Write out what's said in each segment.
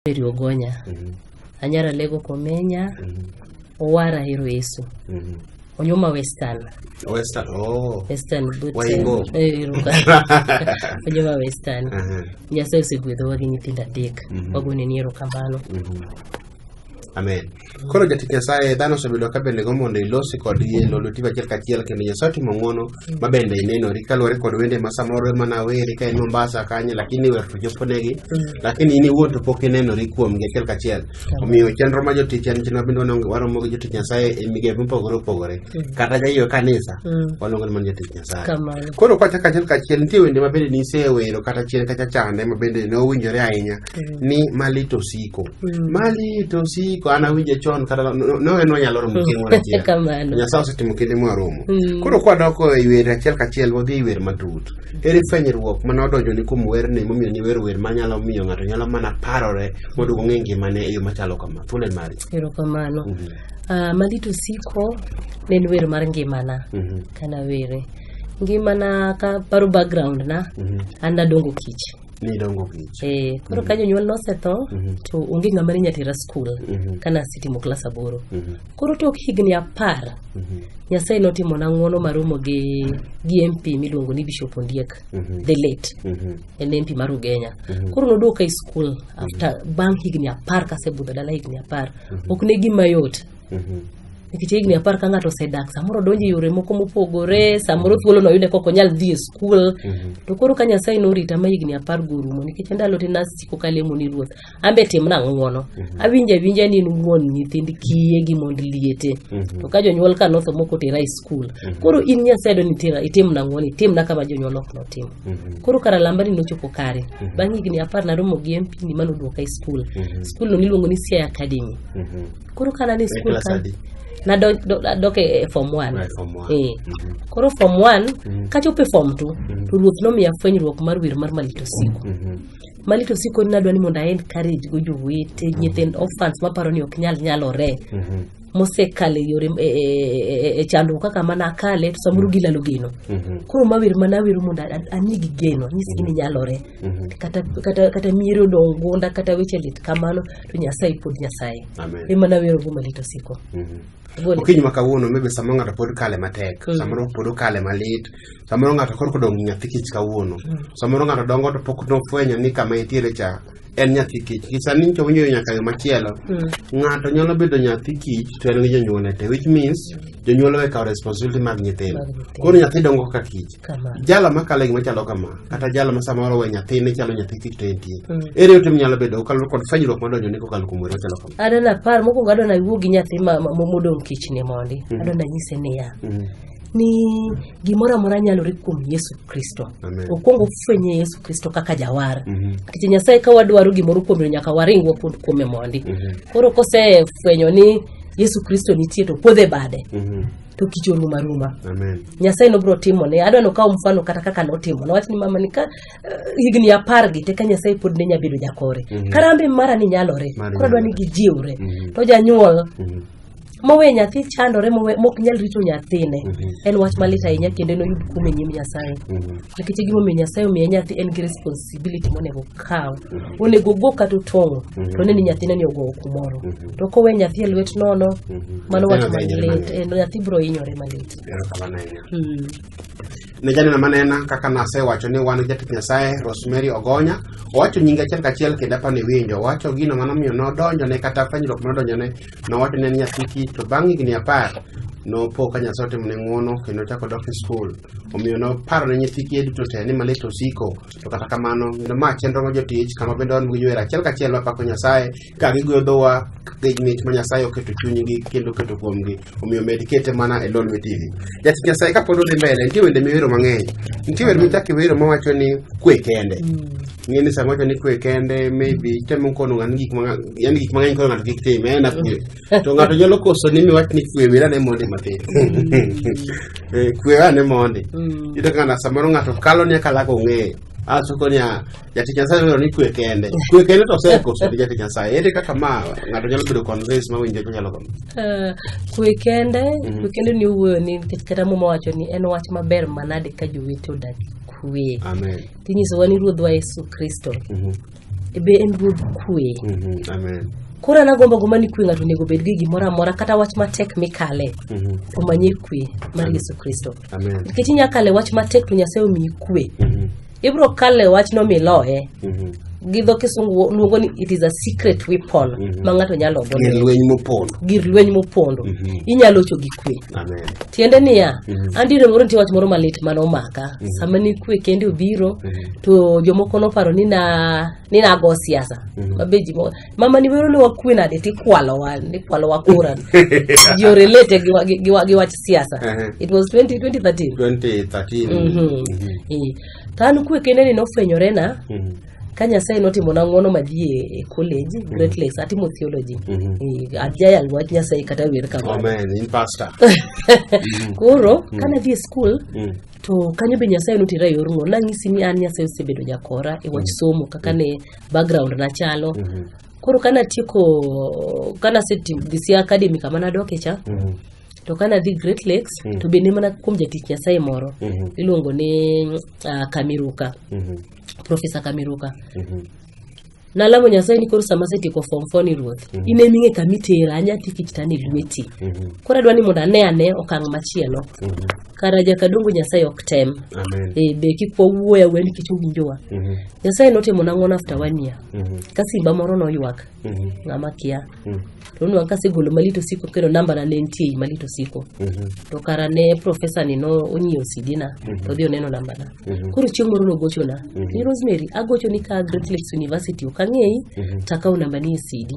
Ogonya anyara lego komenya owara hero Yesu onyuma western but onyuma western nyasa segwedo wagi nyithinda dek wagone ni erokamano. Amen. Koro jatich Nyasaye dhano osebedo ka bende go mondo ilosi kod yien loluti achiel kachiel kendo Nyasaye timo ng'wono ma bende inenori kaluwore kod wende ma samoro mana weri ka in Mombasa kanye lakini wer to choponegi lakini in iwuon to pok inenori kuomgi achiel kachiel. Omiyo chenro ma jotich en chenro bende waromo gi jotich Nyasaye e migepe mopogore opogore kata jayo kanisa waluongo ni jotich Nyasaye. Koro kwachako achiel kachiel nitie wende ma bende nisewero kata chien kacha chande ma bende ne owinjore ahinya ni malito siko. Malito siko ana winje chon kata no en wanyalo romo kinde moro achiel. Nyasaye osetimo kinde mwaromo. Koro kwadoko e wer achiel kachiel wadhi wer matut. Ere fwenyruok mane odonjo ni kuom wer ni momiyo ni wer manyalo miyo ng'ato nyalo mana parore modugo ng'e ngimane e yo machalo kama. Thuole mari. Erokamano. Malito siko ne en wer mar ngimana kana were. Ngimana ka paro background na anda dongo kich. Ni dongo kich. Koro ka jonyuol nosetho to onge ng'ama ne nyatira skul kana sitimo klas 8. Koro tok higni 10 Nyasaye notimo na ng'wono maromo gi MP miluongo ni Bishop Ondiek the late en MP mar Ugenya. Koro noduoka e skul after bang higni 10 kasebudho dala higni 10 ok ne gima yot. Nikech higni 10 ka ng'ato osedak samoro donjo yore moko mopogore samoro thuolo no yude koko nyal dhi e skul to koro ka Nyasaye norita ma higni 10 gorumo nikech ndalo te nasiko kalemo ni ruoth ambe timna ng'wono awinja ni wuon nyithind kiye gi mond liete to ka jonyuol ka notho moko tera e skul koro in Nyasaye do ni tera itimna ng'wono itimna kama jonyuol ok notimo koro kara lambani nochopo kare bang higni 10 naromo gi MP ni mano duoka e skul no miluongo ni Siaya Academy koro kana ni skul kan na doke form 1 koro form 1 kachope form 2 to ruoth nomiya fwenyruok mar wer mar malito siko. Malito siko ni nadwa ni mondo encourage go jowete nyithind orphans maparo ni ok nyalore mosekale yore e chandruok kaka mana kale to samoro gilalo geno koro mawer mana wer mondo anigi geno nyisi ni nyalore kata miero dongunda kata weche lit kamano to Nyasaye pod Nyasaye mana wer go malito siko. Okinyi makawuono mebe samoro ng'ato pod kale matek samoro pod kale malit samoro ng'ato korko dong nyathi kich kawuono samoro ng'ato dongo to pok nofwenyo ni kama itiere cha en nyathi kich kisani ncho winjo nyaka yo machielo ng'ato nyalo bedo nyathi kich to en gi jonyuol te which means jonyuol we kawo responsibility mag nyithindo koro nyathi dongo ka kich jalo makale gi machalo kama kata jalo ma samoro we nyathi ne chalo nyathi kich to entie ere yote nyalo bedo kalo kod fwenyruok madonjo ni kokalo kuom wer machalo kama adana par moko ngado na wuogi nyathi modong kich ne mondi adona nyise ne ya ni gimora mora nyalore kuom Yesu Kristo okwongo fwenye Yesu Kristo kaka jawar kiti Nyasaye ka wadwaro gimoro kuom nyaka waringwa kuom mondi koro kose fwenyo ni Yesu Kristo nitie to podhe bade to kichonu maruma Nyasaye no bro timo ne adwa no ka mfano kata kaka notimo na wachni mama nika higni 10 gi te ka Nyasaye pod ne nyabedo jakore karambe mara ni nyalore koro adwa ni gijiwre to janyuol mowe nyathi chandore mok nyal rito nyathine en wach malita ahinya kendo no yud kume nyim Nyasaye nikech gimo mi Nyasaye mi nyathi en gi responsibility monego kaw onego go kata tong to ne ni nyathine ni ogo kumoro to kowe nyathi elwet nono mano wach malit en nyathi bro inyore malit ne jana manena kaka nase wacho ni wan jatich Nyasaye Rosemary Ogonya wacho nyinga achiel kachiel kendo apani winjo wacho gino mano miyo no donjo ne kata fwenyruok no donjo ne no wacho ne nyathi to bang higni 10 no po ka Nyasaye otimone ng'wono kendo chako dok e skul omiyo no paro ne nyathi duto te ni malito siko to kata kamano no ma chenro ma jotich kama bende on gi wer achiel kachiel mapako Nyasaye ka gigoyo dhowa gigmit ma Nyasaye oketo chunygi kendo keto kuomgi omiyo medikete mana e Lolwe TV. Jatich Nyasaye ka pod odhi mbele nitie wende miwero mang'eny nitie wer michako wero mawacho ni kwe kende ng'eni sama wacho ni kwe kende maybe temo kono ng'an gik mang'eny kono ng'ato kik tim en apio to ng'ato nyalo koso ni miwach ni kwe wera ne mondi matin kwe ane mondi ito kana samoro ng'ato kalo ni akalago ng'eyo asokonya jatich Nyasaye wero ni kwe kende to sekoso di jatich Nyasaye ere kaka ma ng'ato nyalo bedo convince ma winjo to nyalo kama kwe kende ni wuoyo ni kata mo wacho ni en wach maber manade ka jowete odak kwe amen tinyiso wani ruodhwa Yesu Kristo be en ruodh kwe. Amen. Kora nagombo go mani kwe ng'ato nego bed gi gimoro amora kata wach matek mikale to manye kwe mar Yesu Kristo. Amen. Nikech inyakale wach matek to Nyasaye omiyi kwe. Ibro kale wach no miloye. Gi dho kisungu luongo ni it is a secret weapon ma ng'ato nyalo godo. Gir lweny mopondo. Inyalo cho gi kwe. Amen. Tiende niya, andire moro nitie wach moro malit manomaka. Sama ni kwe kende obiro to jomoko noparo ni nago siasa. Mabeji mama ni wero ni wakwe nade tikwalo wa kura. You relate gi wach siasa. It was 2013. 2013. Tanu kwe kende ni nofenyore na Nyasaye notimo na ng'wono madhi e college Great Lakes atimo theology. Ajaya wach Nyasaye kata wer kama. Amen. In pastor. Koro kana dhi school to kanyo be Nyasaye notira yor ng'wono nang'isi ni an Nyasaye osebedo jakora e wach somo kaka ne background na chalo. Koro kana tieko kana dhi academy kama nadoke cha. To kana dhi Great Lakes to be ne mana kuom jatich Nyasaye moro iluongo ni Kamiruka. Professor Kamiruka. Nalamo Nyasaye ni koro sama setieko form 4 ni ruoth. Ine minge kamitera anya tikitani lweti. Kora dwani mondo ane okang' machielo. Kara jakadongo Nyasaye ok tem. Amen. Be kikwa wuoya weni kichunjowa. Nyasaye notimo na ng'wono after 1 year. Kasimba moro no ywak. Ng'ama kia. To nwa kasegolo malito siko kero namba na nentie malito siko. To kara ne professor ni no onyio sidina to dio neno namba na. Koro chieng' moro no gocho na. Ni Rosemary agocho ni ka Great Lakes University okang'ei takao namba ni CD.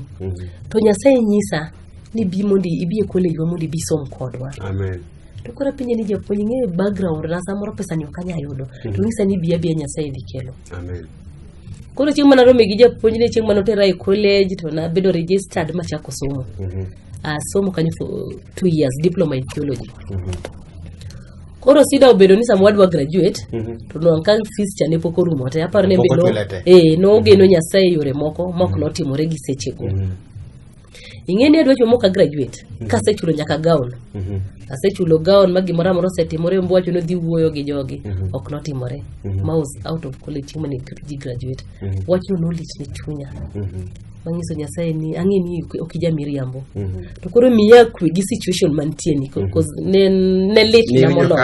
To Nyasaye nyisa ni bi mondi ibie college wa mondi bisom kodwa. Amen. To kora pinye ni japuonj ng'e background na samoro pesa ni okanya yudo. To nyisa ni biya Nyasaye dhi kelo. Amen. Koro chieng' manarome gi japuonj ne chieng' manotera e college to na bedo registered machako somo. Somo kanyo for 2 years diploma in theology. Koro sida obedo ni sama wadwa graduate to no kan fees chane pok orumo te aparo ne bedo no geno Nyasaye yore moko mok notimore gi sechego. Ing'eni adwa chomo ka graduate kasechulo nyaka gown. Asechulo gown magi mora moro setimore mbwacho no dhi wuoyo gi jogi ok notimore. Mouse out of college mane graduate. Wacho no lit ni chunya. Mangiso Nyasaye ni ang'eni okija miriambo. To koro miya kwe gi situation mantie ni because ne lit na molo.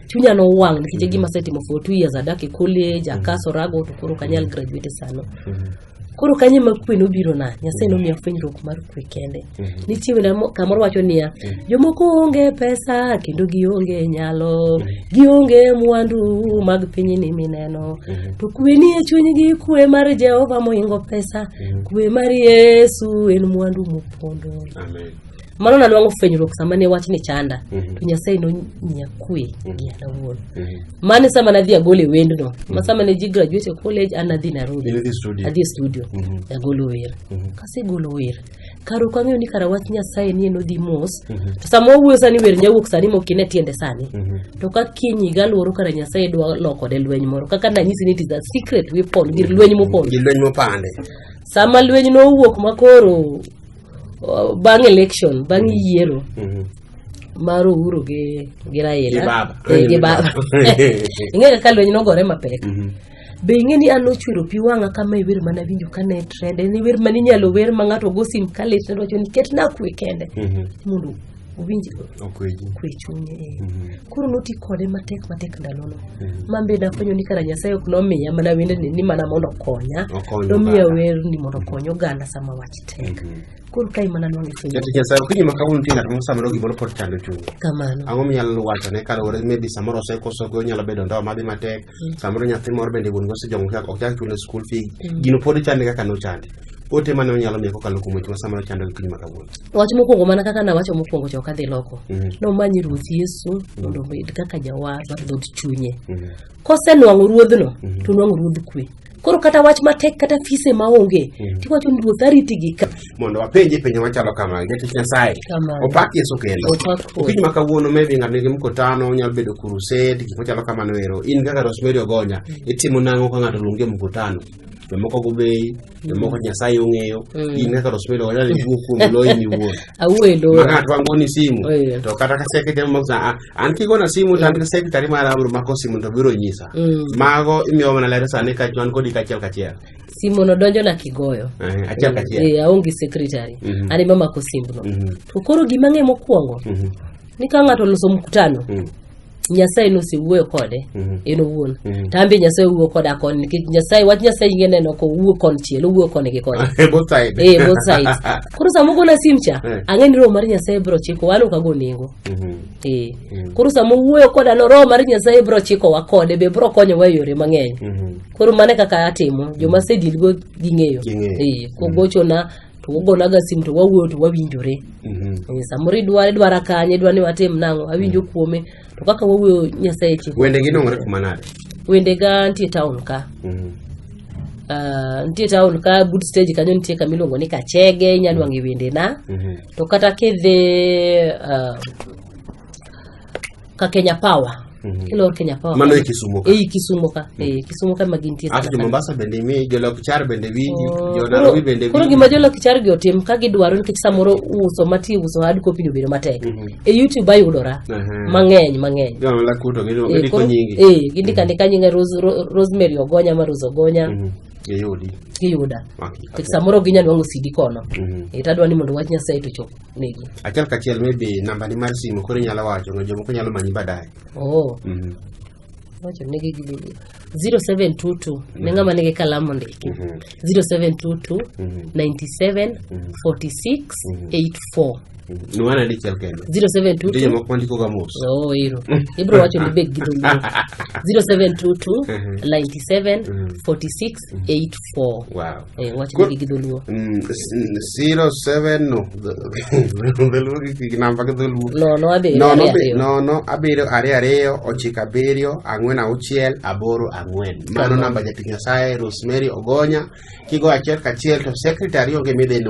Chunya no wang nikije gima setimo for 2 years adak e college akaso rago to koro kanyal graduate sano. Koro kanye makwe no biro na Nyasaye no miya fwenyruok mar kwe kende. Nitie na kamoro wacho niya jomoko onge pesa kendo gionge nyalo gionge mwandu mag piny ni mineno to kwe ni e chunygi kwe mar Jehova moingo pesa kwe mar Yesu en mwandu mopondo. Amen. Mano na nwango fwenyruok sama ne wach ni chanda to Nyasaye no nya kwe gi alawuon. Mane sama na dhi agole wendno masama ne ji graduate college anadhi Nairobi adhi studio agolo wer kase golo wer karo kang'eyo ni kara wach Nyasaye ni no dhi mos to sama wuoyo sani wer nyawuok sani mokine tiende sani to ka kinyi galuoro kara Nyasaye dwa loko de lweny moro kaka nanyisi ni it is a secret weapon gir lweny mopande sama lweny no wuok makoro bang election bang yiero maro uro gi Raila gi baba ing'e ka lweny nogore mapek be ing'eni an nochwero pi wang'a kama e wer mana winjo kane trend ni wer mani nyalo wer ma ng'ato go sim kalit ne wacho ni ket na kwe kende mondo uwinji kwe chunye koro noti kode matek ndalono mambe da fwenyo ni kara Nyasaye ok nomiya mana wende ni mana mondo konya nomiya wer ni mondo konyo ganda sama wach tek koro kai mana nwangi fwenyo jati Nyasaye kinyi makawuono tinga to sama rogi bolo pot chando chunye kamano ang'o minyalo wacho ne kara ore maybe samoro osekoso go nyalo bedo ndo madhi matek samoro nyathi moro bende wuon go sejongo ok yak chulo school fee gino pod chande kaka no chande ote mane onyalo miyo kokalo kuom weche sama chando kinyi makawuono wach mokwongo mana kaka na wacho mokwongo cho kadhi loko no manyi ruoth Yesu mondo obed kaka jawar mar dhod chunye kosenwang'o ruodhno to nwang'o ruodh kwe koro kata wach matek kata fise maonge tiwacho ni ruoth ariti gi ka mondo wapenje penjo machalo kama jatich Nyasaye opak Yesu kendo kinyi makawuono maybe ng'ato nigi mkutano nyalo bedo crusade gik machalo kamano ero in kaka Rosemary Ogonya itimo nang'o ka ng'ato luongi mkutano jomoko go bei jomoko Nyasaye ong'eyo in kaka Rosemary wala ni wuoku lo ni wuon awelo maka twango ni simu to kata ka secretary mo sa an ki gona simu tan ka secretary mara abro mako simu to biro nyisa mago imiyo mana lere sane ka chwan kodi ka chiel simu no donjo na kigoyo achiel ka chiel aonge secretary ani mama ko simu no to koro gima ng'e mokwongo ni ka ng'ato loso mkutano Nyasaye no si wuoyo kode eno wuon tambe Nyasaye wuoyo koda kon nikech Nyasaye wach Nyasaye ingene no ko wuoyo kon chielo wuoyo kon gi kon both sides both sides koro samo gona simcha ang'eni roho mar Nyasaye bro chiko walo kago nengo koro samo wuoyo koda no roho mar Nyasaye bro chiko wa kode be bro konyo wa yore mang'eny koro mane kaka atimo joma sedil go ging'eyo ko gocho na to gona ga sim to wawuoyo to wawinjore samori dwara kanye dwani watem nango awinjo kuome to kaka wawuoyo Nyasaye chiko wende gi nongre kuma nade wende ga ntie town ka ntie town ka good stage kanyo ntie kamilongo ni Kachege nyalwangi wende na to kata kedhe ka Kenya Power kilo Kenya Power mano e Kisumo ka Kisumo ka magintie ati Mombasa bende mi jolok char bende winji Nairobi bende winji koro gima jolok char gi otim ka gidwaro nikech samoro uso mati uso hard copy no bedo matek e YouTube ayudora mang'eny la kuto gidi ko nyingi gindika ndika nyinga Rosemary Ogonya ma Rose Ogonya yuda samoro ginya dwango CD kono itadwa ni mondo wach Nyasaye to chop negi achiel kachiel maybe namba ni mar simu koro nyalo wacho ngo jomoko nyalo manyi badaye wacho negi gibi 0722 nenga manege kalamu ndiki 0722 97 46 84 nuana di chel kendo 0722 ndiye mokondiko ga mos iro ibro wacho ni beg gido 0722 97 46 84 wow wacho ni gido luo 07 no belu ki namba gido luo no abiro ariyo ochika biriyo ang'wen auchiel aboro ang'wen mano namba jatich Nyasaye Rosemary Ogonya kigo achiel kachiel to secretary onge midhi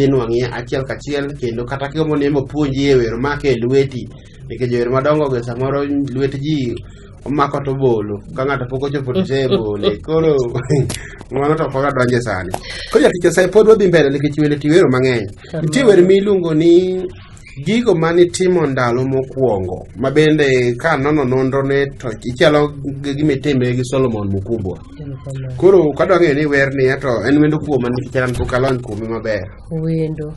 nwang'ie achiel kachiel kendo kata kigo nemo puonji e wer make lweti nikech wer madongo ge samoro lwet ji omako to bolo ka ng'ato pok ochopo tse bole koro mano to koga donje sani koro jatich Nyasaye pod wadhi mbele nikech wele ti wero mang'eny nitie wer miluongo ni gigo mani timo ndalo mokwongo mabende ka nono nonro ne to ichalo gimitime gi Solomon Mukubwa koro kadwa ng'eyo ni wer ni to en wendo kuoma nikech an pok alony kuome maber wendo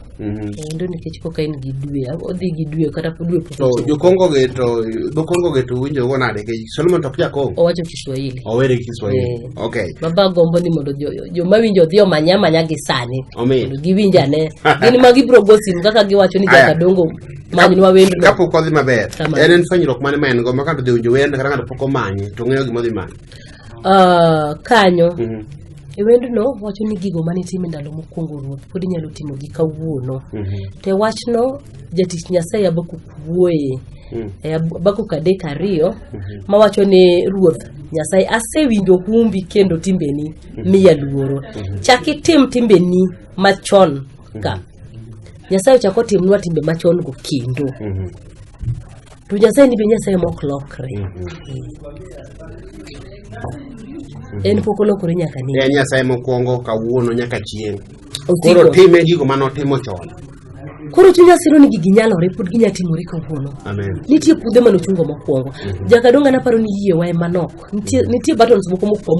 nikech pok en gi dwe odhi gi dwe kata dwe pok to jokongo ge to winjo go nade ke Solomon to kia kongo owacho Kiswahili owere Kiswahili okay baba gombo ni mondo joma winjo dhi omanya gi sani mondo giwinjane gin magi bro gosim kaka giwacho ni jakadongo manyo wendo kapo kodhi maber en fanyruok mane ma en go makando dhi winjo wendo kata ng'ato pok omanye to ng'eyo gima dhi manye kanyo e wendo no wacho ni gigo mane time ndalo mokwongo ruoth pod inyalo timo gi kawuono te wachno jatich Nyasaye Abakuk wuoye Abakuk 3:2 ma wacho ni ruoth Nyasaye asewinjo humbi kendo timbeni miya luoro chaki tim timbeni machon ka Nyasaye chako timnwa timbe machon go kendo to Nyasaye ni be Nyasaye mok lokre en pok olokore nyaka ni en Nyasaye mokwongo kawuono nyaka chieng' koro time gigo manotimo chon koro chunya siro ni gigi nyalore pod ginya timore kawuono nitie pudhe manochungo mokwongo jakadonga naparo ni yie wae manok nitie buttons moko moko